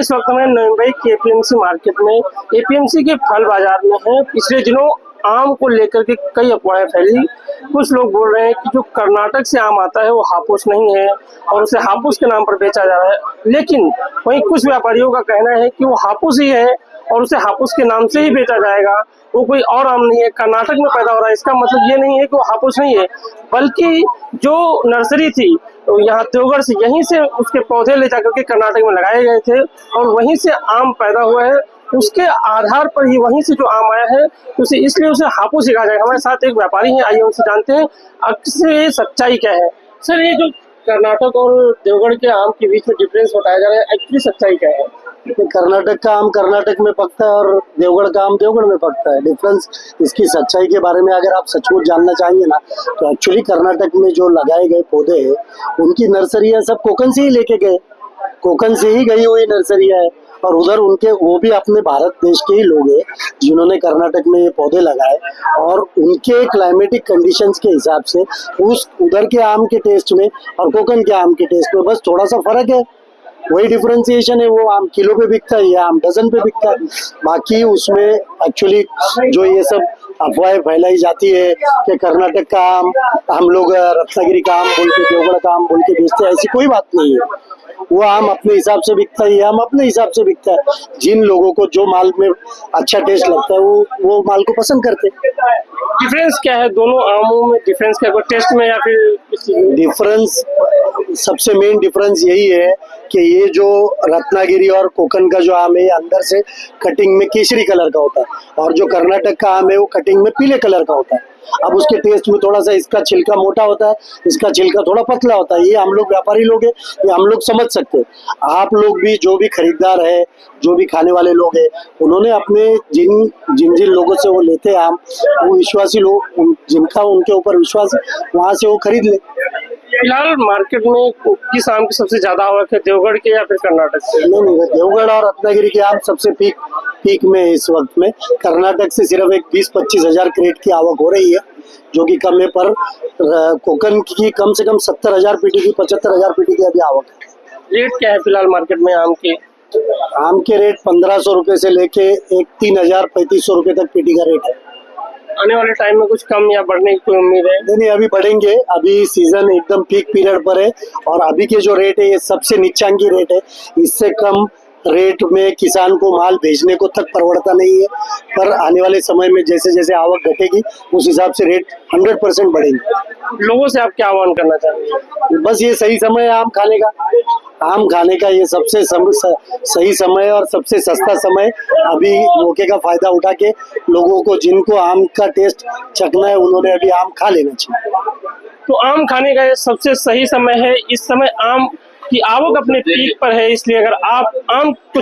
इस वक्त में नवी मुंबई के एपीएमसी मार्केट में एपीएमसी के फल बाजार में है। पिछले दिनों आम को लेकर के कई अफवाहें फैली। कुछ लोग बोल रहे हैं कि जो कर्नाटक से आम आता है वो हापुस नहीं है और उसे हापुस के नाम पर बेचा जा रहा है, लेकिन वहीं कुछ व्यापारियों का कहना है कि वो हापुस ही है और उसे हापुस के नाम से ही बेचा जाएगा, वो कोई और आम नहीं है, कर्नाटक में पैदा हो रहा है। इसका मतलब ये नहीं है कि वो हापुस नहीं है, बल्कि जो नर्सरी थी तो यहाँ देवगढ़ से यहीं से उसके पौधे ले जाकर के कर्नाटक में लगाए गए थे और वहीं से आम पैदा हुआ है। उसके आधार पर ही वहीं से जो आम आया है उसे इसलिए उसे हापुस ही कहा जाएगा। हमारे साथ एक व्यापारी हैं, आइए उनसे जानते हैं अक्सर ये सच्चाई क्या है। सर, ये जो कर्नाटक और देवगढ़ के आम के बीच में डिफरेंस बताया जा रहा है, एक्चुअली सच्चाई क्या है? कर्नाटक का आम कर्नाटक में पकता है और देवगढ़ का आम देवगढ़ में पकता है। डिफरेंस इसकी सच्चाई के बारे में अगर आप सचमुच जानना चाहेंगे ना, तो एक्चुअली कर्नाटक में जो लगाए गए पौधे हैं उनकी नर्सरियां सब कोकन से ही लेके गए, कोकन से ही गई हुई नर्सरियां है और उधर उनके वो भी अपने भारत देश के ही लोग हैं जिन्होंने कर्नाटक में ये पौधे लगाए और उनके क्लाइमेटिक कंडीशंस के हिसाब से उस उधर के आम के टेस्ट में और कोकन के आम के टेस्ट में बस थोड़ा सा फर्क है। वही डिफरेंशिएशन है, वो आम किलो पे बिकता है, ये आम डजन पे बिकता है। बाकी उसमें एक्चुअली जो ये सब अफवाहें फैलाई जाती है कि कर्नाटक का आम हम लोग रत्नागिरी का आम बोल के देवगढ़ का आम बोल के बेचते हैं, ऐसी कोई बात नहीं है। वो आम अपने हिसाब से बिकता है, आम अपने हिसाब से बिकता है। जिन लोगों को जो माल में अच्छा टेस्ट लगता है वो माल को पसंद करते हैं। डिफरेंस क्या है दोनों आमों में? डिफरेंस क्या है, टेस्ट में या फिर? डिफरेंस सबसे मेन डिफरेंस यही है कि ये जो रत्नागिरी और कोकन का जो आम है अंदर से कटिंग में केसरी कलर का होता है और जो कर्नाटक का आम है वो कटिंग में पीले कलर का होता है। अब उसके टेस्ट में थोड़ा सा इसका छिलका मोटा होता है, इसका छिलका थोड़ा पतला होता है। ये हम लोग व्यापारी लोग हैं, ये हम लोग समझ सकते हैं। आप लोग भी जो भी खरीदार है, जो भी खाने वाले लोग हैं, उन्होंने अपने जिन जिन जिन लोगों से वो लेते हैं आम, वो विश्वासी लोग जिनका उनके ऊपर विश्वास है वहां से वो खरीद ले। फिलहाल मार्केट में किस आम की सबसे ज्यादा आवक है, देवगढ़ के या फिर कर्नाटक से? नहीं, देवगढ़ और रत्नागिरी के आम सबसे पीक में है इस वक्त में। कर्नाटक से सिर्फ एक 20-25 हजार क्रेट की आवक हो रही है जो कि कम है, पर कोकन की कम से कम 70,000 पीटी की 75,000 पीटी की अभी आवक है। रेट क्या है फिलहाल मार्केट में आम के? आम के रेट 1500 रुपए से लेके एक 3,000-3,500 रुपए तक पीटी का रेट है। आने वाले टाइम में कुछ कम या बढ़ने की कोई उम्मीद है? नहीं, अभी बढ़ेंगे। अभी सीजन एकदम पीक पीरियड पर है और अभी के जो रेट है ये सबसे नीचांकी रेट है। इससे कम रेट में किसान को माल भेजने को तक परवड़ता नहीं है, पर आने वाले समय में जैसे जैसे आवक घटेगी उस हिसाब से रेट 100% बढ़ेंगे। लोगों से आप क्या आह्वान करना चाहेंगे? बस ये सही समय है आम खाने का। आम खाने का ये सबसे सही समय और सबसे सस्ता समय। अभी मौके का फायदा उठा के लोगों को जिनको आम का टेस्ट चखना है उन्होंने अभी आम खा लेना चाहिए। तो आम खाने का ये सबसे सही समय है। इस समय आम की आवक अपने पीक पर है, इसलिए अगर आप आम को